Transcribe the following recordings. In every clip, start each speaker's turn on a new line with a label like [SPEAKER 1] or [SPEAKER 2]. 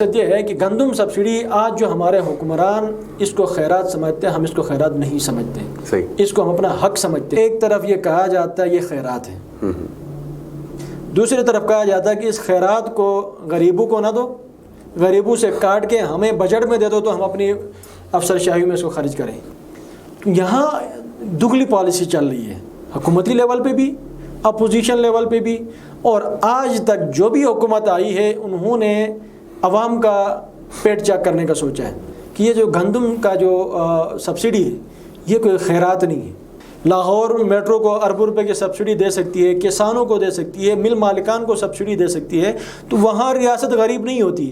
[SPEAKER 1] یہ ہے کہ گندم سبسڈی آج جو ہمارے حکمران اس کو خیرات سمجھتے ہیں، ہم اس کو خیرات نہیں سمجھتے،
[SPEAKER 2] صحیح،
[SPEAKER 1] اس کو ہم اپنا حق سمجھتے ہیں۔ ایک طرف یہ کہا جاتا ہے یہ خیرات ہے، دوسری طرف کہا جاتا ہے کہ اس خیرات کو غریبوں کو نہ دو، غریبوں سے کاٹ کے ہمیں بجٹ میں دے دو تو ہم اپنی افسر شاہی میں اس کو خرچ کریں۔ یہاں دگلی پالیسی چل رہی ہے، حکومتی لیول پہ بھی، اپوزیشن لیول پہ بھی، اور آج تک جو بھی حکومت آئی ہے انہوں نے عوام کا پیٹ چاک کرنے کا سوچا ہے کہ یہ جو گندم کا جو سبسڈی ہے یہ کوئی خیرات نہیں ہے۔ لاہور میٹرو کو اربوں روپے کی سبسڈی دے سکتی ہے، کسانوں کو دے سکتی ہے، مل مالکان کو سبسڈی دے سکتی ہے، تو وہاں ریاست غریب نہیں ہوتی۔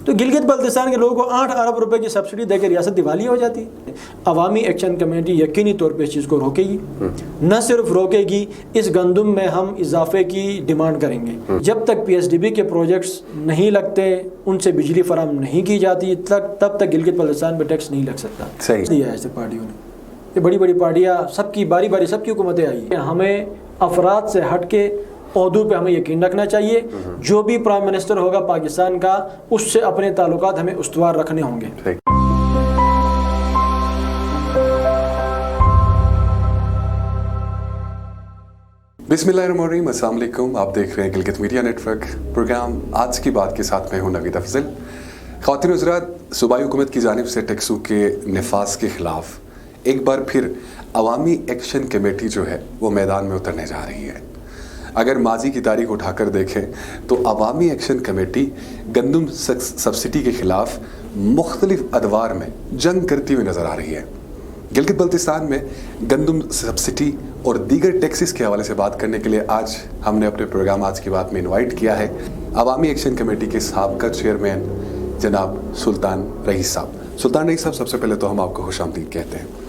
[SPEAKER 1] تو گلگت بلتستان کے لوگوں کو 8 ارب روپے کی سبسڈی دے کے ریاست دیوالیہ ہو جاتی ہے۔ عوامی ایکشن کمیٹی یقینی طور پہ اس چیز کو روکے گی، نہ صرف روکے گی، اس گندم میں ہم اضافے کی ڈیمانڈ کریں گے۔ جب تک پی ایس ڈی بی کے پروجیکٹس نہیں لگتے، ان سے بجلی فراہم نہیں کی جاتی، تب تک گلگت بلتستان میں ٹیکس نہیں لگ سکتا۔
[SPEAKER 2] صحیح
[SPEAKER 1] دیا ہے ایسے پارٹیوں نے، یہ بڑی بڑی پارٹیاں، سب کی باری باری سب کی حکومتیں آئی ہیں۔ ہمیں افراد سے ہٹ کے عہدوں پہ ہمیں یقین رکھنا چاہیے۔ جو بھی پرائم منسٹر ہوگا پاکستان کا، اس سے اپنے تعلقات ہمیں استوار رکھنے ہوں گے۔
[SPEAKER 2] بسم اللہ الرحمن الرحیم، السلام علیکم۔ آپ دیکھ رہے ہیں Gilgit media network programme آج کی بات کے ساتھ میں ہوں نوید افضل۔ خواتین حضرات، صوبائی حکومت کی جانب سے ٹیکسوں کے نفاذ کے خلاف ایک بار پھر عوامی ایکشن کمیٹی جو ہے وہ میدان میں اترنے جا رہی ہے۔ اگر ماضی کی تاریخ اٹھا کر دیکھیں تو عوامی ایکشن کمیٹی گندم سبسڈی کے خلاف مختلف ادوار میں جنگ کرتی ہوئی نظر آ رہی ہے۔ گلگت بلتستان میں گندم سبسڈی اور دیگر ٹیکسز کے حوالے سے بات کرنے کے لیے آج ہم نے اپنے پروگرام آج کی بات میں انوائٹ کیا ہے عوامی ایکشن کمیٹی کے سابقہ چیئرمین جناب سلطان رئیس صاحب۔ سلطان رئیس صاحب، سب سے پہلے تو ہم آپ کو خوش آمدید کہتے ہیں۔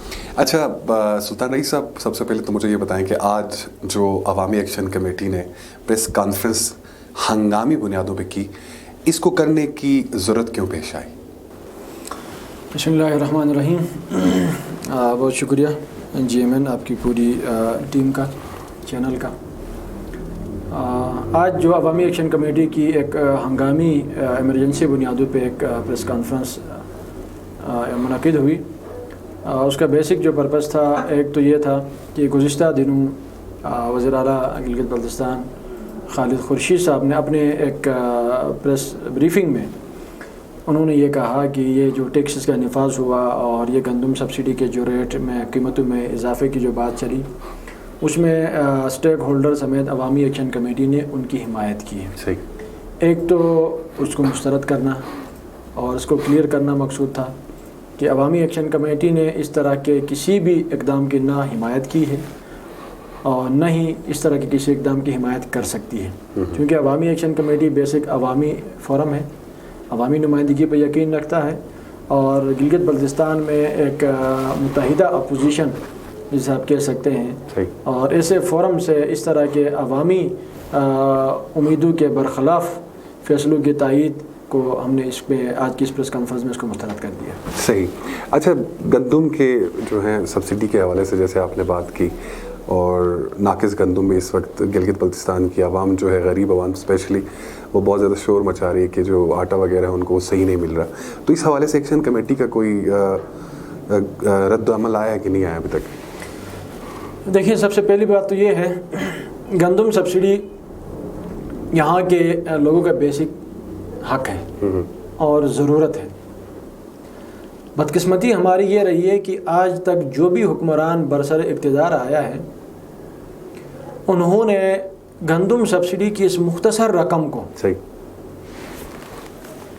[SPEAKER 2] اچھا سلطان رئیس صاحب، سب سے پہلے تو مجھے یہ بتائیں کہ آج جو عوامی ایکشن کمیٹی نے پریس کانفرنس ہنگامی بنیادوں پہ کی، اس کو کرنے کی ضرورت کیوں پیش آئی؟
[SPEAKER 1] بسم اللہ الرحمن الرحیم۔ بہت شکریہ جی ایم این، آپ کی پوری ٹیم کا، چینل کا۔ آج جو عوامی ایکشن کمیٹی کی ایک ہنگامی ایمرجنسی بنیادوں پہ ایک پریس کانفرنس منعقد ہوئی، اس کا بیسک جو پرپس تھا، ایک تو یہ تھا کہ گزشتہ دنوں وزیر اعلیٰ گلگت بلتستان خالد خورشید صاحب نے اپنے ایک پریس بریفنگ میں انہوں نے یہ کہا کہ یہ جو ٹیکسز کا نفاذ ہوا اور یہ گندم سبسڈی کے جو ریٹ میں قیمتوں میں اضافے کی جو بات چلی، اس میں اسٹیک ہولڈر سمیت عوامی ایکشن کمیٹی نے ان کی حمایت کی ہے۔
[SPEAKER 2] صحیح۔
[SPEAKER 1] ایک تو اس کو مسترد کرنا اور اس کو کلیئر کرنا مقصود تھا کہ عوامی ایکشن کمیٹی نے اس طرح کے کسی بھی اقدام کی نہ حمایت کی ہے اور نہ ہی اس طرح کے کسی اقدام کی حمایت کر سکتی ہے، کیونکہ عوامی ایکشن کمیٹی بیسک عوامی فورم ہے، عوامی نمائندگی پہ یقین رکھتا ہے، اور گلگت بلتستان میں ایک متحدہ اپوزیشن جسے آپ کہہ سکتے ہیں، اور ایسے فورم سے اس طرح کے عوامی امیدوں کے برخلاف فیصلوں کی تائید کو ہم نے اس پہ آج کی اس پریس کانفرنس میں اس کو مسترد کر دیا۔
[SPEAKER 2] صحیح۔ اچھا، گندم کے جو ہیں سبسڈی کے حوالے سے جیسے آپ نے بات کی، اور ناقص گندم میں اس وقت گلگت بلتستان کی عوام جو ہے، غریب عوام اسپیشلی، وہ بہت زیادہ شور مچا رہی ہے کہ جو آٹا وغیرہ ہے ان کو صحیح نہیں مل رہا، تو اس حوالے سے ایکشن کمیٹی کا کوئی رد عمل آیا ہے کہ نہیں آیا ابھی تک؟
[SPEAKER 1] دیکھیں، سب سے پہلی بات تو یہ ہے، گندم سبسڈی یہاں کے لوگوں کا بیسک حق ہے اور ضرورت ہے۔ بدقسمتی ہماری یہ رہی ہے کہ آج تک جو بھی حکمران برسر اقتدار آیا ہے، انہوں نے گندم سبسڈی کی اس مختصر رقم کو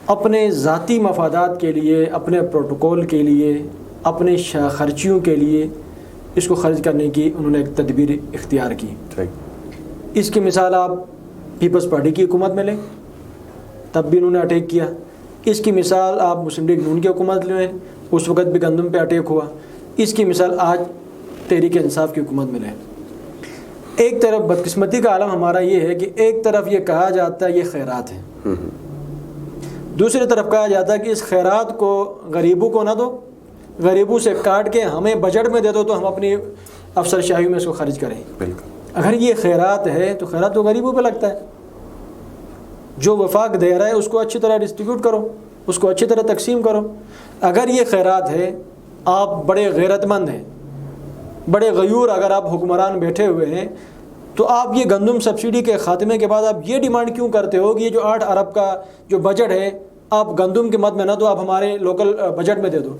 [SPEAKER 1] اپنے ذاتی مفادات کے لیے، اپنے پروٹوکول کے لیے، اپنے خرچیوں کے لیے اس کو خرچ کرنے کی انہوں نے ایک تدبیر اختیار کی۔ اس کی مثال آپ پیپلز پارٹی کی حکومت میں لیں، تب بھی انہوں نے اٹیک کیا۔ اس کی مثال آپ مسلم لیگ نون کی حکومت لیں، اس وقت بھی گندم پہ اٹیک ہوا۔ اس کی مثال آج تحریک انصاف کی حکومت میں لیں۔ ایک طرف بدقسمتی کا عالم ہمارا یہ ہے کہ ایک طرف یہ کہا جاتا ہے یہ خیرات ہے، دوسری طرف کہا جاتا ہے کہ اس خیرات کو غریبوں کو نہ دو، غریبوں سے کاٹ کے ہمیں بجٹ میں دے دو تو ہم اپنی افسر شاہی میں اس کو خرچ کریں۔ اگر یہ خیرات ہے تو خیرات تو غریبوں پہ لگتا ہے، جو وفاق دے رہا ہے اس کو اچھی طرح ڈسٹریبیوٹ کرو، اس کو اچھی طرح تقسیم کرو۔ اگر یہ خیرات ہے، آپ بڑے غیرت مند ہیں، بڑے غیور اگر آپ حکمران بیٹھے ہوئے ہیں، تو آپ یہ گندم سبسڈی کے خاتمے کے بعد آپ یہ ڈیمانڈ کیوں کرتے ہو کہ یہ جو 8 ارب کا جو بجٹ ہے آپ گندم کے مد میں نہ دو، آپ ہمارے لوکل بجٹ میں دے دو،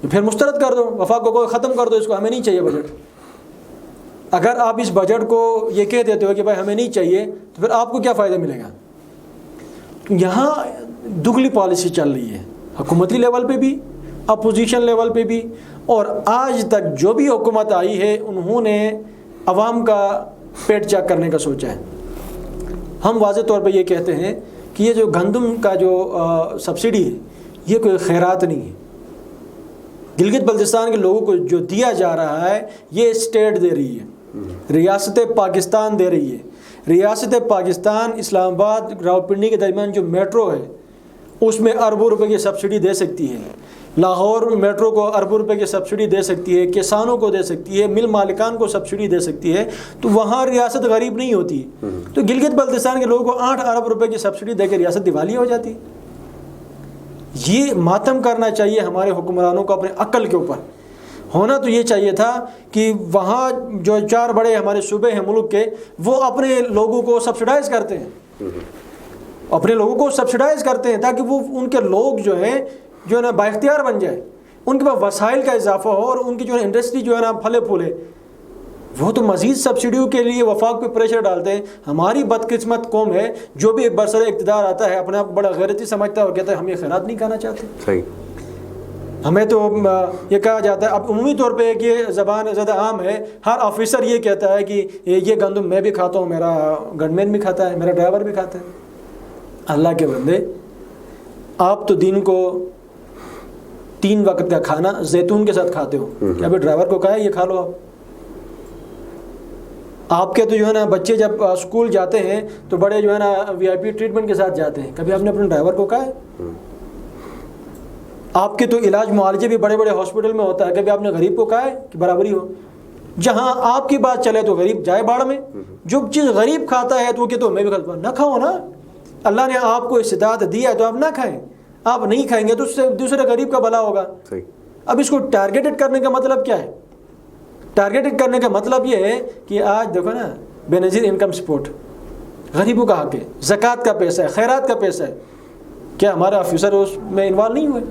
[SPEAKER 1] پھر مسترد کر دو، وفاق کو ختم کر دو، اس کو ہمیں نہیں چاہیے بجٹ۔ اگر آپ اس بجٹ کو یہ کہہ دیتے ہو کہ بھائی ہمیں نہیں چاہیے، تو پھر آپ کو کیا فائدہ ملے گا؟ یہاں دگلی پالیسی چل رہی ہے، حکومتی لیول پہ بھی، اپوزیشن لیول پہ بھی، اور آج تک جو بھی حکومت آئی ہے انہوں نے عوام کا پیٹ چاک کرنے کا سوچا ہے۔ ہم واضح طور پہ یہ کہتے ہیں کہ یہ جو گندم کا جو سبسڈی ہے یہ کوئی خیرات نہیں ہے۔ گلگت بلتستان کے لوگوں کو جو دیا جا رہا ہے یہ اسٹیٹ دے رہی ہے، ریاست پاکستان دے رہی ہے۔ ریاست پاکستان اسلام آباد راولپنڈی کے درمیان جو میٹرو ہے اس میں اربوں روپے کی سبسڈی دے سکتی ہے، لاہور میٹرو کو اربوں روپے کی سبسڈی دے سکتی ہے، کسانوں کو دے سکتی ہے، مل مالکان کو سبسڈی دے سکتی ہے، تو وہاں ریاست غریب نہیں ہوتی۔ تو گلگت بلتستان کے لوگوں کو 8 ارب روپے کی سبسڈی دے کے ریاست دیوالیہ ہو جاتی۔ یہ ماتم کرنا چاہیے ہمارے حکمرانوں کو اپنے عقل کے اوپر۔ ہونا تو یہ چاہیے تھا کہ وہاں جو 4 بڑے ہمارے صوبے ہیں ملک کے، وہ اپنے لوگوں کو سبسڈائز کرتے ہیں، اپنے لوگوں کو سبسڈائز کرتے ہیں تاکہ وہ ان کے لوگ جو ہے نا بااختیار بن جائے، ان کے پاس وسائل کا اضافہ ہو، اور ان کی جو ہے انڈسٹری جو ہے نا پھلے پھولے۔ وہ تو مزید سبسڈیوں کے لیے وفاق پہ پریشر ڈالتے ہیں۔ ہماری بدقسمت قوم ہے جو بھی برسر اقتدار آتا ہے اپنے آپ کو بڑا غیرتی سمجھتا ہے اور کہتا ہے ہم یہ خیرات نہیں کھانا چاہتے۔
[SPEAKER 2] صحیح۔
[SPEAKER 1] ہمیں تو یہ کہا جاتا ہے، اب عمومی طور پہ ایک یہ زبان زیادہ عام ہے، ہر آفیسر یہ کہتا ہے کہ یہ گندم میں بھی کھاتا ہوں، میرا گن مین بھی کھاتا ہے، میرا ڈرائیور بھی کھاتا ہے۔ اللہ کے بندے، آپ تو دن کو 3 وقت کا کھانا زیتون کے ساتھ کھاتے ہو، کیا ابھی ڈرائیور کو کہا ہے یہ کھا لو؟ آپ کے تو جو ہے نا بچے جب اسکول جاتے ہیں تو بڑے جو ہے نا VIP ٹریٹمنٹ کے ساتھ جاتے ہیں، کبھی آپ نے اپنے ڈرائیور کو کہا ہے؟ آپ کے تو علاج معالجے بھی بڑے بڑے ہاسپٹل میں ہوتا ہے، کبھی آپ نے غریب کو کہا ہے کہ برابری ہو؟ جہاں آپ کی بات چلے تو غریب جائے باڑ میں، جو چیز غریب کھاتا ہے تو وہ کہ تو میں بھی کھاتا ہوں، نہ کھاؤ نا۔ اللہ نے آپ کو استطاعت دیا ہے تو آپ نہ کھائیں، آپ نہیں کھائیں گے تو اس سے دوسرے غریب کا بھلا ہوگا۔ اب اس کو ٹارگیٹڈ کرنے کا مطلب کیا ہے؟ ٹارگیٹڈ کرنے کا مطلب یہ ہے کہ آج دیکھو نا بے نظیر انکم سپورٹ، غریبوں کا حق ہے، زکوٰۃ کا پیسہ ہے، خیرات کا پیسہ ہے، کیا ہمارے آفیسر اس میں انوالو نہیں ہوئے؟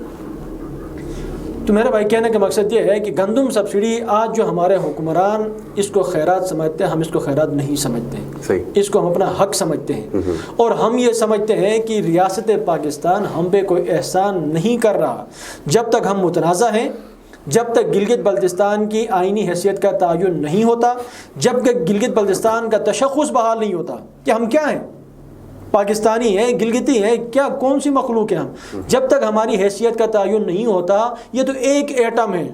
[SPEAKER 1] تو میرا بھائی کہنے کا مقصد یہ ہے کہ گندم سبسڈی آج جو ہمارے حکمران اس کو خیرات سمجھتے ہیں، ہم اس کو خیرات نہیں سمجھتے، اس کو ہم اپنا حق سمجھتے ہیں، اور ہم یہ سمجھتے ہیں کہ ریاست پاکستان ہم پہ کوئی احسان نہیں کر رہا۔ جب تک ہم متنازع ہیں، جب تک گلگت بلتستان کی آئینی حیثیت کا تعین نہیں ہوتا، جب تک گلگت بلتستان کا تشخص بحال نہیں ہوتا کہ ہم کیا ہیں، پاکستانی ہیں، گلگتی ہیں، کیا کون سی مخلوق ہیں ہم، جب تک ہماری حیثیت کا تعین نہیں ہوتا، یہ تو ایک ایٹم ہے۔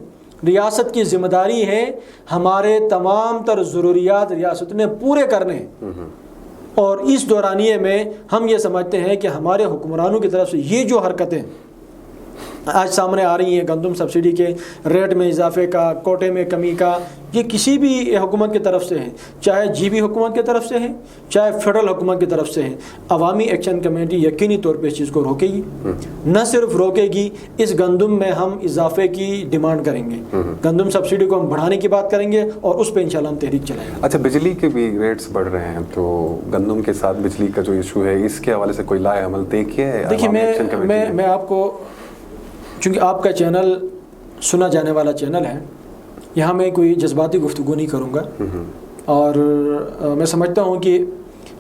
[SPEAKER 1] ریاست کی ذمہ داری ہے ہمارے تمام تر ضروریات ریاست نے پورے کرنے، اور اس دورانیے میں ہم یہ سمجھتے ہیں کہ ہمارے حکمرانوں کی طرف سے یہ جو حرکتیں آج سامنے آ رہی ہیں، گندم سبسڈی کے ریٹ میں اضافے کا، کوٹے میں کمی کا، یہ کسی بھی حکومت کی طرف سے ہے، چاہے GB حکومت کی طرف سے ہے، چاہے فیڈرل حکومت کی طرف سے ہے۔ عوامی ایکشن کمیٹی یقینی طور پہ اس چیز کو روکے گی، نہ صرف روکے گی، اس گندم میں ہم اضافے کی ڈیمانڈ کریں گے، گندم سبسڈی کو ہم بڑھانے کی بات کریں گے، اور اس پہ انشاءاللہ ہم تحریک چلائیں گے۔
[SPEAKER 2] اچھا، بجلی کے بھی ریٹس بڑھ رہے ہیں، تو گندم کے ساتھ بجلی کا جو ایشو ہے اس کے حوالے سے کوئی لائحہ عمل دیکھیے ہے؟
[SPEAKER 1] دیکھیے میں آپ کو، چونکہ آپ کا چینل سنا جانے والا چینل ہے، یہاں میں کوئی جذباتی گفتگو نہیں کروں گا، اور میں سمجھتا ہوں کہ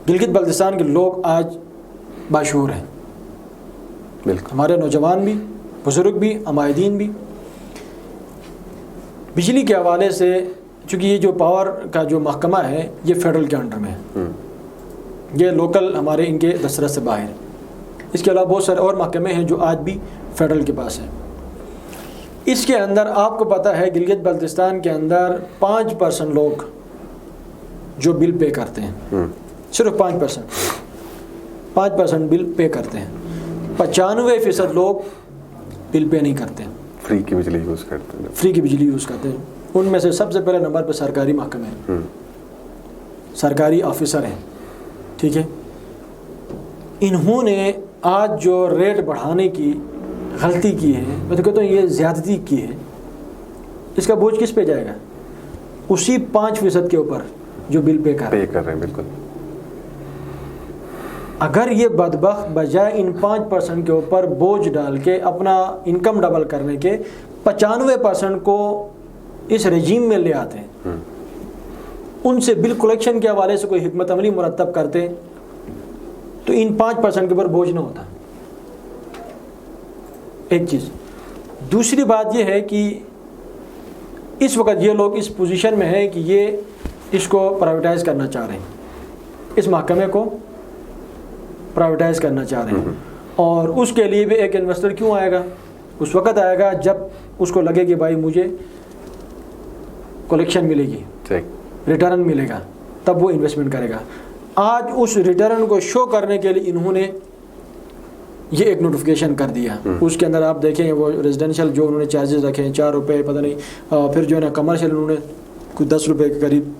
[SPEAKER 1] گلگت بلتستان کے لوگ آج باشعور ہیں،
[SPEAKER 2] بالکل،
[SPEAKER 1] ہمارے نوجوان بھی، بزرگ بھی، عمائدین بھی۔ بجلی کے حوالے سے چونکہ یہ جو پاور کا جو محکمہ ہے یہ فیڈرل کے انڈر میں ہے، یہ لوکل ہمارے ان کے دسترس سے باہر ہے۔ اس کے علاوہ بہت سارے اور محکمے ہیں جو آج بھی فیڈرل کے پاس ہیں۔ اس کے اندر آپ کو پتہ ہے گلگت بلتستان کے اندر 5% لوگ جو بل پے کرتے ہیں، صرف 5% بل پے کرتے ہیں، 95% لوگ بل پے نہیں کرتے ہیں،
[SPEAKER 2] فری کی بجلی یوز کرتے ہیں،
[SPEAKER 1] فری کی بجلی یوز کرتے ہیں۔ ان میں سے سب سے پہلے نمبر پہ سرکاری محکمے ہیں، سرکاری آفیسر ہیں، ٹھیک ہے، انہوں نے آج جو ریٹ بڑھانے کی غلطی کی ہے، میں تو کہتا ہوں یہ زیادتی کی ہے، اس کا بوجھ کس پہ جائے گا؟ اسی 5% کے اوپر جو بل پے کر
[SPEAKER 2] رہے ہیں. بالکل.
[SPEAKER 1] اگر یہ بدبخت بجائے ان 5% کے اوپر بوجھ ڈال کے اپنا انکم ڈبل کرنے کے 95% کو اس رجیم میں لے آتے ہیں، ان سے بل کلیکشن کے حوالے سے کوئی حکمت عملی مرتب کرتے تو ان 5% کے اوپر بوجھ نہ ہوتا. ایک چیز. دوسری بات یہ ہے کہ اس وقت یہ لوگ اس پوزیشن میں ہیں کہ یہ اس کو پرائیویٹائز کرنا چاہ رہے ہیں، اس محکمے کو پرائیویٹائز کرنا چاہ رہے ہیں، اور اس کے لیے بھی ایک انویسٹر کیوں آئے گا؟ اس وقت آئے گا جب اس کو لگے کہ بھائی مجھے کلیکشن ملے گی، ریٹرن ملے گا، تب وہ انویسٹمنٹ کرے گا. آج اس ریٹرن کو شو کرنے کے لیے انہوں نے یہ ایک نوٹیفیکیشن کر دیا. اس کے اندر آپ دیکھیں وہ ریزیڈینشیل جو انہوں نے چارجز رکھے ہیں 4 روپے پتہ نہیں، پھر جو ہے نا کمرشل انہوں نے کچھ 10 روپے کے قریب.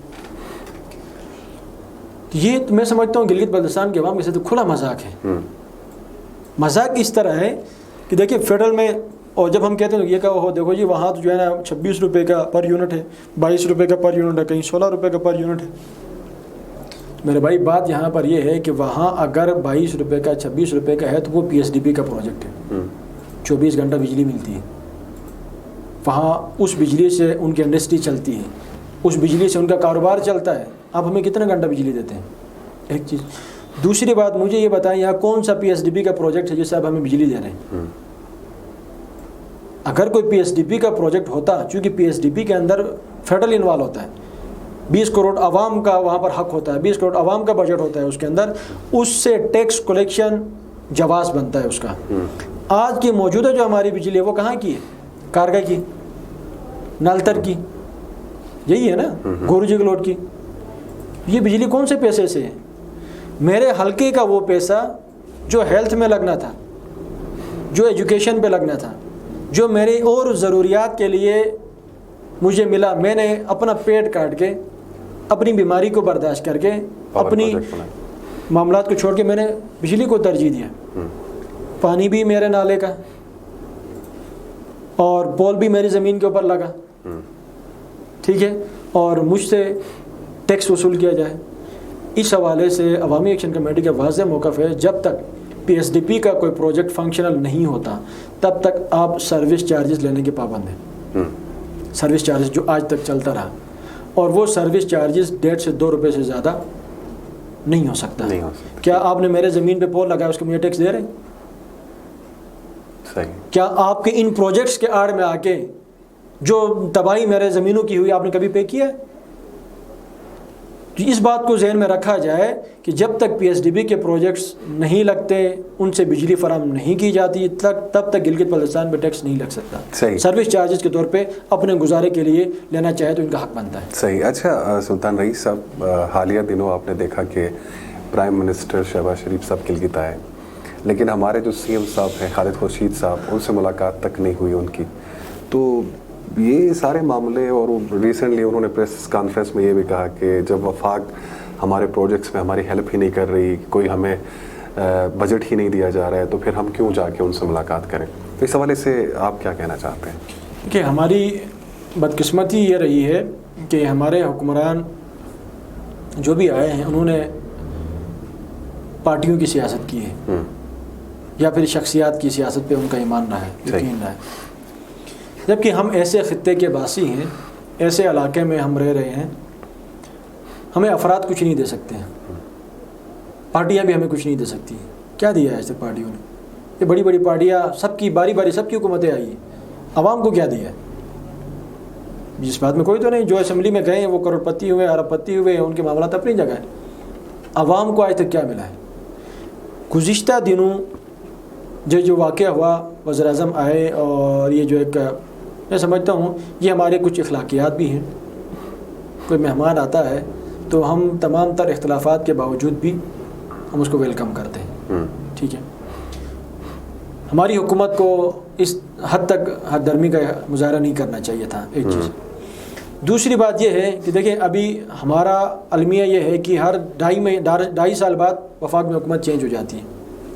[SPEAKER 1] یہ میں سمجھتا ہوں گلگت بلتستان کے عوام کے ساتھ کھلا مذاق ہے. مذاق اس طرح ہے کہ دیکھیں فیڈرل میں، اور جب ہم کہتے ہیں یہ کہا ہو دیکھو جی وہاں تو جو ہے نا 26 روپے کا پر یونٹ ہے، 22 روپے کا پر یونٹ ہے، کہیں 16 روپے کا پر یونٹ ہے. میرے بھائی بات یہاں پر یہ ہے کہ وہاں اگر 22 روپے کا 26 روپے کا ہے تو وہ پی ایس ڈی پی کا پروجیکٹ ہے، 24 گھنٹہ بجلی ملتی ہے وہاں. اس بجلی سے ان کی انڈسٹری چلتی ہے، اس بجلی سے ان کا کاروبار چلتا ہے. آپ ہمیں کتنا گھنٹہ بجلی دیتے ہیں؟ ایک چیز. دوسری بات مجھے یہ بتائیں یہاں کون سا پی ایس ڈی پی کا پروجیکٹ ہے جس سے آپ ہمیں بجلی دے رہے ہیں؟ اگر کوئی پی ایس ڈی پی کا پروجیکٹ ہوتا، چونکہ پی ایس ڈی پی کے اندر فیڈرل انوالو ہوتا ہے، 20 کروڑ عوام کا وہاں پر حق ہوتا ہے، 20 کروڑ عوام کا بجٹ ہوتا ہے اس کے اندر، اس سے ٹیکس کلیکشن جواز بنتا ہے اس کا. آج کی موجودہ جو ہماری بجلی ہے وہ کہاں کی ہے؟ کارگا کی، نالتر کی، یہی ہے نا، گورجی گلوٹ کی. یہ بجلی کون سے پیسے سے ہے؟ میرے حلقے کا وہ پیسہ جو ہیلتھ میں لگنا تھا، جو ایجوکیشن پہ لگنا تھا، جو میری اور ضروریات کے لیے مجھے ملا، میں نے اپنا پیٹ کاٹ کے، اپنی بیماری کو برداشت کر کے، اپنی معاملات کو چھوڑ کے میں نے بجلی کو ترجیح دیا. پانی بھی میرے نالے کا اور پول بھی میری زمین کے اوپر لگا، ٹھیک ہے، اور مجھ سے ٹیکس وصول کیا جائے. اس حوالے سے عوامی ایکشن کمیٹی کا واضح موقف ہے جب تک پی ایس ڈی پی کا کوئی پروجیکٹ فنکشنل نہیں ہوتا تب تک آپ سروس چارجز لینے کے پابند ہیں. سروس چارجز جو آج تک چلتا رہا، اور وہ سروس چارجز 1.5 سے 2 روپے سے زیادہ نہیں ہو سکتا. کیا آپ نے میرے زمین پہ پول لگایا اس کو مجھے ٹیکس دے رہے ہیں؟ کیا آپ کے ان پروجیکٹس کے آڑ میں آ کے جو تباہی میرے زمینوں کی ہوئی آپ نے کبھی پے کیا ہے؟ اس بات کو ذہن میں رکھا جائے کہ جب تک پی ایس ڈی بی کے پروجیکٹس نہیں لگتے، ان سے بجلی فراہم نہیں کی جاتی، تب تک گلگت بلتستان پہ ٹیکس نہیں لگ سکتا. سروس چارجز کے طور پہ اپنے گزارے کے لیے لینا چاہے تو ان کا حق بنتا ہے.
[SPEAKER 2] صحیح. اچھا سلطان رئیس صاحب، حالیہ دنوں آپ نے دیکھا کہ پرائم منسٹر شہباز شریف صاحب گلگت آئے، لیکن ہمارے جو سی ایم صاحب ہیں خالد خورشید صاحب، ان سے ملاقات تک نہیں ہوئی ان کی. تو یہ سارے معاملے، اور ریسنٹلی انہوں نے پریس کانفرنس میں یہ بھی کہا کہ جب وفاق ہمارے پروجیکٹس میں ہماری ہیلپ ہی نہیں کر رہی، کوئی ہمیں بجٹ ہی نہیں دیا جا رہا ہے، تو پھر ہم کیوں جا کے ان سے ملاقات کریں؟ اس حوالے سے آپ کیا کہنا چاہتے ہیں؟
[SPEAKER 1] کہ ہماری بدقسمتی یہ رہی ہے کہ ہمارے حکمران جو بھی آئے ہیں انہوں نے پارٹیوں کی سیاست کی ہے، یا پھر شخصیات کی سیاست پہ ان کا ایمان رہا ہے، یقین رہا ہے. جبکہ ہم ایسے خطے کے باسی ہیں، ایسے علاقے میں ہم رہ رہے ہیں، ہمیں افراد کچھ نہیں دے سکتے ہیں، پارٹیاں بھی ہمیں کچھ نہیں دے سکتی ہیں. کیا دیا ہے ایسے پارٹیوں نے؟ یہ بڑی بڑی پارٹیاں، سب کی باری باری سب کی حکومتیں آئی ہیں، عوام کو کیا دیا ہے؟ جس بات میں کوئی تو نہیں. جو اسمبلی میں گئے ہیں وہ کروڑ پتی ہوئے، ارب پتی ہوئے، ان کے معاملات اپنی جگہ ہیں. عوام کو آج تک کیا ملا ہے؟ گزشتہ دنوں جو واقعہ ہوا، وزیر اعظم آئے، اور یہ جو ایک میں سمجھتا ہوں یہ ہمارے کچھ اخلاقیات بھی ہیں. کوئی مہمان آتا ہے تو ہم تمام تر اختلافات کے باوجود بھی ہم اس کو ویلکم کرتے ہیں، ٹھیک ہے. ہماری حکومت کو اس حد تک حد درمی کا مظاہرہ نہیں کرنا چاہیے تھا، ایک چیز. دوسری بات یہ ہے کہ دیکھیں ابھی ہمارا المیہ یہ ہے کہ ہر 2.5 سال بعد وفاق میں حکومت چینج ہو جاتی ہے.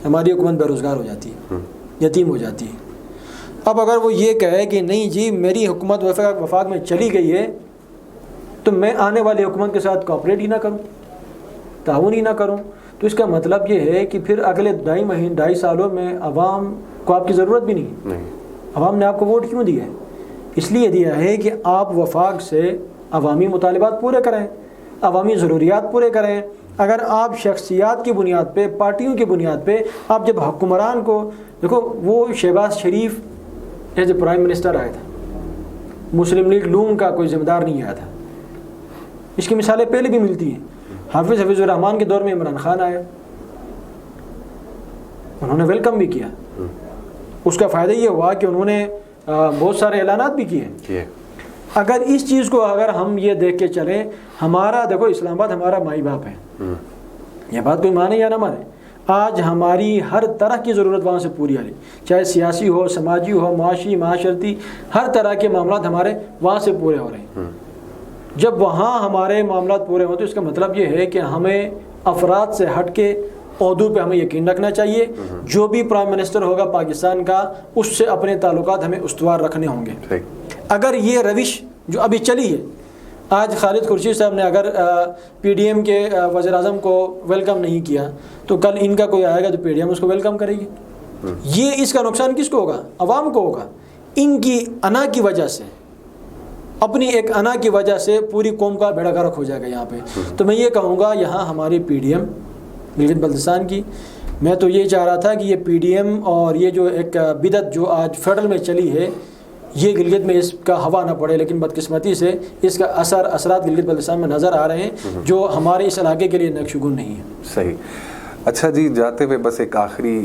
[SPEAKER 1] ہماری حکومت بے روزگار ہو جاتی ہے، یتیم ہو جاتی ہے۔ اب اگر وہ یہ کہے کہ نہیں جی میری حکومت وفاق میں چلی گئی ہے تو میں آنے والی حکومت کے ساتھ کوآپریٹ ہی نہ کروں، تعاون ہی نہ کروں، تو اس کا مطلب یہ ہے کہ پھر اگلے 2.5 سالوں میں عوام کو آپ کی ضرورت بھی نہیں۔ عوام نے آپ کو ووٹ کیوں دیا ہے؟ اس لیے دیا ہے کہ آپ وفاق سے عوامی مطالبات پورے کریں، عوامی ضروریات پورے کریں۔ اگر آپ شخصیات کی بنیاد پہ، پارٹیوں کی بنیاد پہ آپ جب حکمران کو دیکھو، وہ شہباز شریف ایز اے پرائم منسٹر آیا تھا، مسلم لیگ نون کا کوئی ذمہ دار نہیں آیا تھا، اس کی مثالیں پہلے بھی ملتی ہیں۔ حافظ الرحمان کے دور میں عمران خان آیا، انہوں نے ویلکم بھی کیا، اس کا فائدہ یہ ہوا کہ انہوں نے بہت سارے اعلانات بھی کیے۔ اگر اس چیز کو اگر ہم یہ دیکھ کے چلیں، ہمارا دیکھو اسلام آباد ہمارا مائی باپ ہے، یہ بات کوئی مانے یا نہ مانے، آج ہماری ہر طرح کی ضرورت وہاں سے پوری آ رہی، چاہے سیاسی ہو، سماجی ہو، معاشی، معاشرتی، ہر طرح کے معاملات ہمارے وہاں سے پورے ہو رہے ہیں۔ جب وہاں ہمارے معاملات پورے ہوں تو اس کا مطلب یہ ہے کہ ہمیں افراد سے ہٹ کے عہدوں پہ ہمیں یقین رکھنا چاہیے۔ جو بھی پرائم منسٹر ہوگا پاکستان کا، اس سے اپنے تعلقات ہمیں استوار رکھنے ہوں گے۔ اگر یہ روش جو ابھی چلی ہے، آج خالد خورشید صاحب نے اگر پی ڈی ایم کے وزیر اعظم کو ویلکم نہیں کیا تو کل ان کا کوئی آئے گا تو پی ڈی ایم اس کو ویلکم کرے گی۔ یہ اس کا نقصان کس کو ہوگا؟ عوام کو ہوگا۔ ان کی انا کی وجہ سے، اپنی ایک انا کی وجہ سے پوری قوم کا بیڑا غرق ہو جائے گا یہاں پہ۔ تو میں یہ کہوں گا یہاں ہماری P D M Gilgit Baltistan کی، میں تو یہ چاہ رہا تھا کہ یہ پی ڈی ایم اور یہ جو ایک بدعت جو آج فیڈرل میں چلی ہے، یہ گلگت میں اس کا ہوا نہ پڑے، لیکن بدقسمتی سے اس کا اثرات گلگت بلتستان میں نظر آ رہے ہیں جو ہمارے اس علاقے کے لیے نقشگون نہیں ہے۔
[SPEAKER 2] صحیح۔ اچھا جی، جاتے ہوئے بس ایک آخری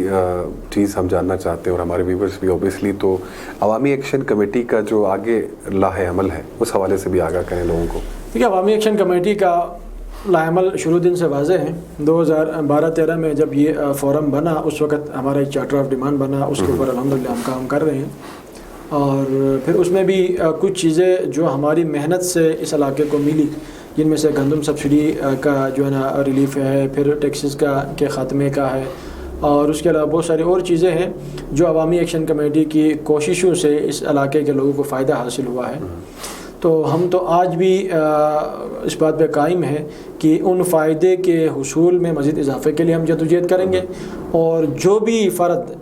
[SPEAKER 2] چیز ہم جاننا چاہتے ہیں، اور ہمارے ویورز بھی اوبیسلی، تو عوامی ایکشن کمیٹی کا جو آگے لاہ عمل ہے اس حوالے سے بھی آگاہ کریں لوگوں کو۔
[SPEAKER 1] دیکھیے، عوامی ایکشن کمیٹی کا لاہ عمل شروع دن سے واضح ہے۔ 2012-13 میں جب یہ فورم بنا، اس وقت ہمارا ایک چارٹر آف ڈیمانڈ بنا، اس کے اوپر الحمدللہ ہم کام کر رہے ہیں، اور پھر اس میں بھی کچھ چیزیں جو ہماری محنت سے اس علاقے کو ملی، جن میں سے گندم سبسڈی کا جو ہے نا ریلیف ہے، پھر ٹیکسز کے خاتمے کا ہے، اور اس کے علاوہ بہت ساری اور چیزیں ہیں جو عوامی ایکشن کمیٹی کی کوششوں سے اس علاقے کے لوگوں کو فائدہ حاصل ہوا ہے۔ تو ہم تو آج بھی اس بات پہ قائم ہیں کہ ان فائدے کے حصول میں مزید اضافے کے لیے ہم جدوجہد کریں گے، اور جو بھی فرد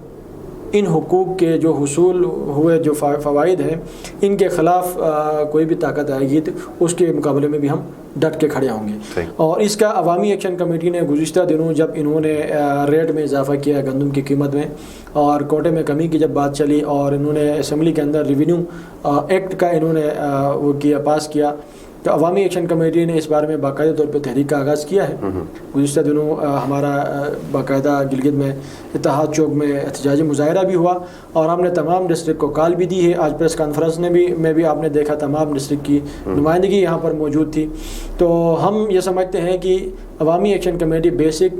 [SPEAKER 1] ان حقوق کے جو حصول ہوئے جو فوائد ہیں ان کے خلاف کوئی بھی طاقت آئے گی تو اس کے مقابلے میں بھی ہم ڈٹ کے کھڑے ہوں گے۔ اور اس کا عوامی ایکشن کمیٹی نے گزشتہ دنوں جب انہوں نے ریٹ میں اضافہ کیا گندم کی قیمت میں، اور کوٹے میں کمی کی جب بات چلی، اور انہوں نے اسمبلی کے اندر ریونیو ایکٹ کا انہوں نے وہ کیا، پاس کیا، تو عوامی ایکشن کمیٹی نے اس بارے میں باقاعدہ طور پہ تحریک کا آغاز کیا ہے۔ گزشتہ دنوں ہمارا باقاعدہ گلگت میں اتحاد چوک میں احتجاجی مظاہرہ بھی ہوا، اور ہم نے تمام ڈسٹرکٹ کو کال بھی دی ہے۔ آج پریس کانفرنس میں بھی آپ نے دیکھا تمام ڈسٹرکٹ کی نمائندگی یہاں پر موجود تھی۔ تو ہم یہ سمجھتے ہیں کہ عوامی ایکشن کمیٹی بیسک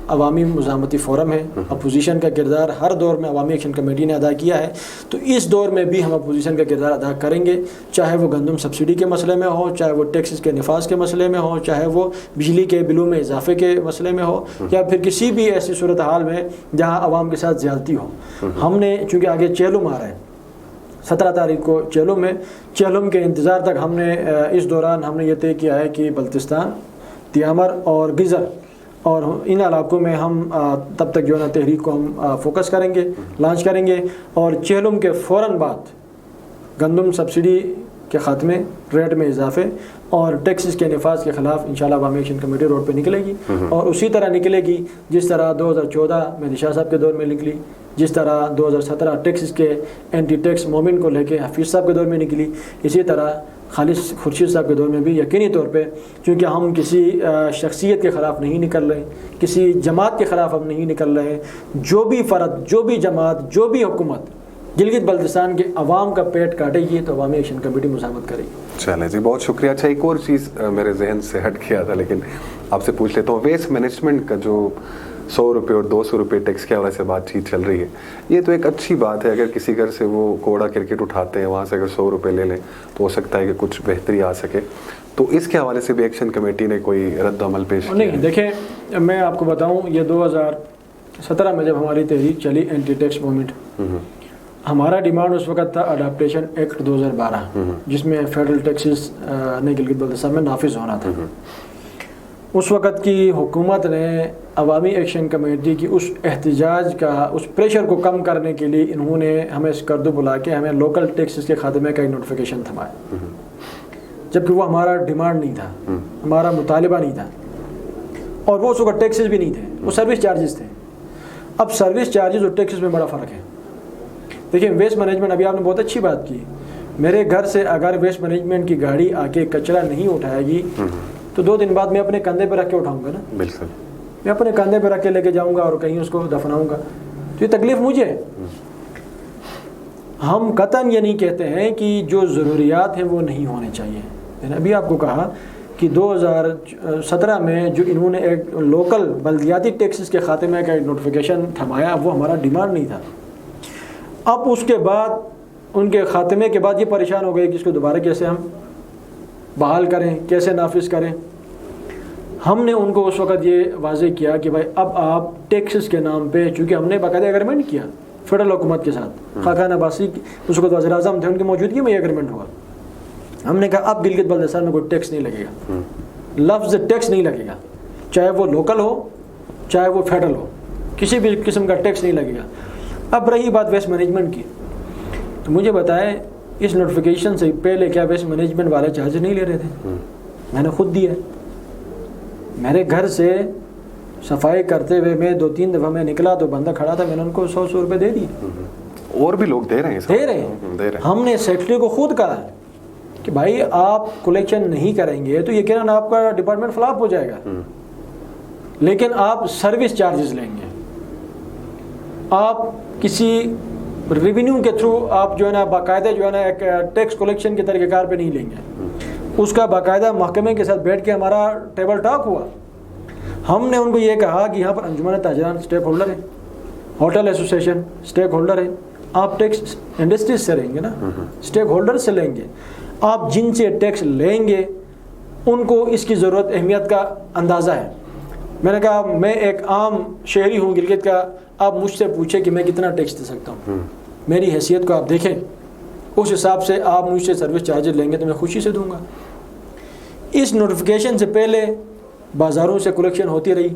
[SPEAKER 1] عوامی مزاحمتی فورم ہے۔ اپوزیشن کا کردار ہر دور میں عوامی ایکشن کمیٹی نے ادا کیا ہے، تو اس دور میں بھی ہم اپوزیشن کا کردار ادا کریں گے، چاہے وہ گندم سبسڈی کے مسئلے میں ہو، چاہے وہ ٹیکسز کے نفاذ کے مسئلے میں ہو، چاہے وہ بجلی کے بلوں میں اضافے کے مسئلے میں ہو، یا پھر کسی بھی ایسی صورتحال میں جہاں عوام کے ساتھ زیادتی ہو۔ ہم نے چونکہ آگے چیلم آ رہا ہے 17 تاریخ کو چیلم کے انتظار تک ہم نے اس دوران ہم نے یہ طے کیا ہے کہ بلتستان، تیامر اور گزر اور ان علاقوں میں ہم تب تک جو ہے نا تحریک کو ہم فوکس کریں گے، لانچ کریں گے، اور چہلم کے فوراً بعد گندم سبسڈی کے خاتمے، ریٹ میں اضافے اور ٹیکسز کے نفاذ کے خلاف انشاءاللہ عوامی ایکشن کمیٹی روڈ پہ نکلے گی، اور اسی طرح نکلے گی جس طرح 2014 میں شاہ صاحب کے دور میں نکلی، جس طرح 2017 ٹیکسز کے اینٹی ٹیکس مومنٹ کو لے کے حفیظ صاحب کے دور میں نکلی، اسی طرح خالد خورشید صاحب کے دور میں بھی یقینی طور پہ، کیونکہ ہم کسی شخصیت کے خلاف نہیں نکل رہے، کسی جماعت کے خلاف ہم نہیں نکل رہے، جو بھی فرد، جو بھی جماعت، جو بھی حکومت گلگت بلتستان کے عوام کا پیٹ کاٹے گی تو عوامی ایکشن کمیٹی مزاحمت کرے گی۔
[SPEAKER 2] چلیں جی، بہت شکریہ۔ اچھا، ایک اور چیز میرے ذہن سے ہٹ گیا تھا لیکن آپ سے پوچھ لیتا ہوں، ویسٹ مینجمنٹ کا جو 100 روپے اور 200 روپے ٹیکس کے حوالے سے بات چیت چل رہی ہے، یہ تو ایک اچھی بات ہے۔ اگر کسی گھر سے وہ کوڑا کرکٹ اٹھاتے ہیں، وہاں سے اگر 100 روپے لے لیں تو ہو سکتا ہے کہ کچھ بہتری آ سکے، تو اس کے حوالے سے بھی ایکشن کمیٹی نے کوئی رد عمل پیش کیا؟
[SPEAKER 1] نہیں، دیکھیں میں آپ کو بتاؤں، یہ 17 میں جب ہماری تحریک چلی اینٹی ٹیکس موومنٹ، ہمارا ڈیمانڈ اس وقت تھا اڈاپٹیشن ایکٹ 2012 جس میں فیڈرل ٹیکسز نے گلگت بلتستان میں نافذ ہونا تھا۔ اس وقت کی حکومت نے عوامی ایکشن کمیٹی کی اس احتجاج کا، اس پریشر کو کم کرنے کے لیے انہوں نے ہمیں اسکردو بلا کے ہمیں لوکل ٹیکسز کے خاتمے کا ایک نوٹیفیکیشن تھمایا، جبکہ وہ ہمارا ڈیمانڈ نہیں تھا، ہمارا مطالبہ نہیں تھا، اور وہ اس وقت ٹیکسز بھی نہیں تھے، وہ سروس چارجز تھے۔ اب سروس چارجز اور ٹیکسز میں بڑا فرق ہے۔ دیکھیں ویسٹ مینجمنٹ، ابھی آپ نے بہت اچھی بات کی، میرے گھر سے اگر ویسٹ مینجمنٹ کی گاڑی آ کے کچرا نہیں اٹھائے گی تو 2 دن بعد میں اپنے کندھے پہ رکھ کے اٹھاؤں گا نا،
[SPEAKER 2] بالکل
[SPEAKER 1] میں اپنے کندھے پہ رکھ کے لے کے جاؤں گا اور کہیں اس کو دفناؤں گا، تو یہ تکلیف مجھے ہے۔ ہم قطعاً یہ نہیں کہتے ہیں کہ جو ضروریات ہیں وہ نہیں ہونے چاہیے۔ میں نے ابھی آپ کو کہا کہ 2017 میں جو انہوں نے ایک لوکل بلدیاتی ٹیکسز کے خاتمے کا ایک نوٹیفیکیشن تھمایا، وہ ہمارا ڈیمانڈ نہیں تھا۔ اب اس کے بعد ان کے خاتمے کے بعد یہ پریشان ہو گئے کہ اس کو دوبارہ کیسے ہم بحال کریں، کیسے نافذ کریں۔ ہم نے ان کو اس وقت یہ واضح کیا کہ بھائی اب آپ ٹیکسز کے نام پہ، چونکہ ہم نے باقاعدہ ایگریمنٹ کیا فیڈرل حکومت کے ساتھ، خاقان عباسی اس وقت وزیر اعظم تھے، ان کی موجودگی میں یہ ایگریمنٹ ہوا۔ ہم نے کہا اب گلگت بلتستان میں کوئی ٹیکس نہیں لگے گا، لفظ ٹیکس نہیں لگے گا، چاہے وہ لوکل ہو چاہے وہ فیڈرل ہو، کسی بھی قسم کا ٹیکس نہیں لگے گا۔ اب رہی بات ویسٹ مینجمنٹ کی، تو مجھے بتائیں اس نوٹیفیکیشن سے پہلے کیا ویسٹ مینجمنٹ والے چارج نہیں لے رہے تھے؟ میں نے خود دیا۔ میرے گھر سے صفائی کرتے ہوئے میں 2-3 دفعہ میں نکلا تو بندہ کھڑا تھا، میں نے ان کو 100 روپے دے دیے،
[SPEAKER 2] اور بھی لوگ دے رہے ہیں۔
[SPEAKER 1] ہم نے سیکرٹری کو خود کہا کہ بھائی آپ کلیکشن نہیں کریں گے تو یقیناً آپ کا ڈپارٹمنٹ فلاپ ہو جائے گا، لیکن آپ سروس چارجز لیں گے، آپ کسی ریونیو کے تھرو آپ جو ہے نا باقاعدہ جو ہے نا ایک ٹیکس کلیکشن کے طریقہ کار پہ نہیں لیں گے۔ اس کا باقاعدہ محکمے کے ساتھ بیٹھ کے ہمارا ٹیبل ٹاک ہوا۔ ہم نے ان کو یہ کہا کہ یہاں پر انجمن تاجران اسٹیک ہولڈر ہیں، ہوٹل ایسوسیشن اسٹیک ہولڈر ہیں، آپ ٹیکس انڈسٹریز سے لیں گے نا، اسٹیک ہولڈر سے لیں گے، آپ جن سے ٹیکس لیں گے ان کو اس کی ضرورت اہمیت کا اندازہ ہے۔ میں نے کہا میں ایک عام شہری ہوں گلگت کا، آپ مجھ سے پوچھیں کہ میں کتنا ٹیکس دے سکتا ہوں، میری حیثیت کو آپ دیکھیں، اس حساب سے آپ مجھ سے سروس چارجز لیں گے تو میں خوشی سے دوں گا۔ اس نوٹیفیکیشن سے پہلے بازاروں سے کلیکشن ہوتی رہی،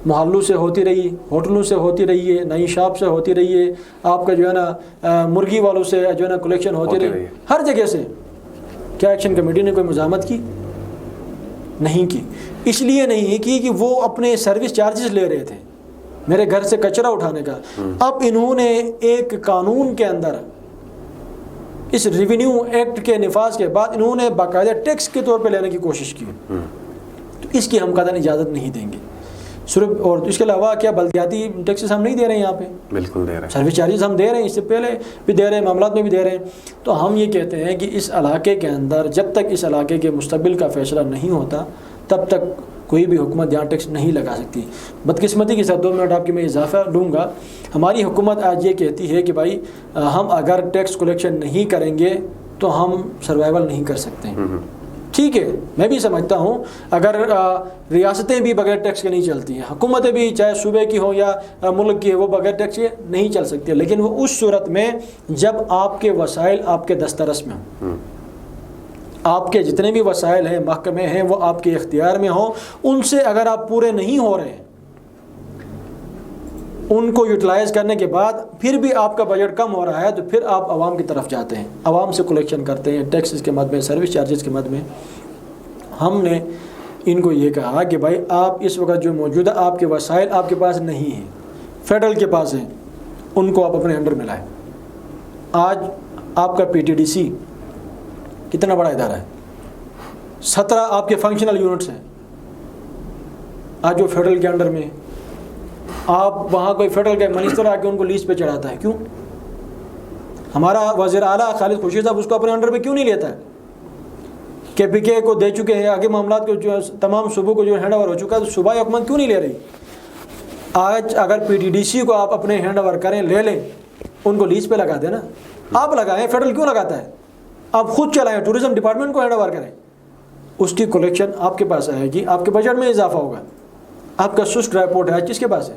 [SPEAKER 1] محلوں سے ہوتی رہی، ہوٹلوں سے ہوتی رہی ہے، نئی شاپ سے ہوتی رہی ہے، آپ کا جو ہے نا مرغی والوں سے جو ہے نا کلیکشن ہوتی رہی، ہر جگہ سے۔ کیا ایکشن کمیٹی نے کوئی مزاحمت کی؟ نہیں کی۔ اس لیے نہیں کی کہ وہ اپنے سروس چارجز لے رہے تھے میرے گھر سے کچرا اٹھانے کا۔ اب انہوں نے ایک قانون کے اندر اس ریونیو ایکٹ کے نفاذ کے بعد انہوں نے باقاعدہ ٹیکس کے طور پہ لینے کی کوشش کی، تو اس کی ہم قطعاً اجازت نہیں دیں گے۔ صرف اور اس کے علاوہ کیا بلدیاتی ٹیکسز ہم نہیں دے رہے ہیں یہاں پہ؟ بالکل دے رہے ہیں، سروس چارجز ہم دے رہے ہیں، اس سے پہلے بھی دے رہے ہیں، معاملات میں بھی دے رہے ہیں۔ تو ہم یہ کہتے ہیں کہ اس علاقے کے اندر جب تک اس علاقے کے مستقبل کا فیصلہ نہیں ہوتا تب تک کوئی بھی حکومت یہاں ٹیکس نہیں لگا سکتی۔ بدقسمتی کے ساتھ 2 منٹ آپ کی میں اضافہ لوں گا، ہماری حکومت آج یہ کہتی ہے کہ بھائی ہم اگر ٹیکس کلیکشن نہیں کریں گے تو ہم سروائیول نہیں کر سکتے۔ ٹھیک ہے، میں بھی سمجھتا ہوں اگر ریاستیں بھی بغیر ٹیکس کے نہیں چلتی ہیں، حکومتیں بھی چاہے صوبے کی ہوں یا ملک کی وہ بغیر ٹیکس کے نہیں چل سکتی، لیکن وہ اس صورت میں جب آپ کے وسائل آپ کے دسترس میں ہوں، آپ کے جتنے بھی وسائل ہیں، محکمے ہیں، وہ آپ کے اختیار میں ہوں، ان سے اگر آپ پورے نہیں ہو رہے ہیں، ان کو یوٹیلائز کرنے کے بعد پھر بھی آپ کا بجٹ کم ہو رہا ہے، تو پھر آپ عوام کی طرف جاتے ہیں، عوام سے کلیکشن کرتے ہیں ٹیکسز کے مد میں، سروس چارجز کے مد میں۔ ہم نے ان کو یہ کہا کہ بھائی آپ اس وقت جو موجودہ آپ کے وسائل آپ کے پاس نہیں ہیں، فیڈرل کے پاس ہیں، ان کو آپ اپنے انڈر میں لائیں۔ آج آپ کا PTDC کتنا بڑا ادارہ ہے، 17 آپ کے فنکشنل یونٹس ہیں آج جو فیڈرل کے انڈر میں، آپ وہاں کوئی فیڈرل کا منسٹر آ کے ان کو لیز پہ چڑھاتا ہے، کیوں؟ ہمارا وزیر اعلیٰ خالد خورشید صاحب اس کو اپنے انڈر میں کیوں نہیں لیتا ہے؟ KPK کو دے چکے ہیں، آگے معاملات کو جو تمام صوبوں کو جو ہینڈ اوور ہو چکا ہے، تو صوبائی حکومت کیوں نہیں لے رہی؟ آج اگر PTDC کو آپ اپنے ہینڈ اوور کریں، لے لیں، ان کو لیز پہ لگا دیں نا، آپ لگائیں، فیڈرل کیوں لگاتا ہے؟ آپ خود چلائیں، ٹورزم ڈپارٹمنٹ کو ہینڈ اوور کریں، اس کی کلیکشن آپ کے پاس آئے گی، آپ کے بجٹ میں اضافہ ہوگا۔ آپ کا سسٹ رپورٹ ہے کس کے پاس ہے؟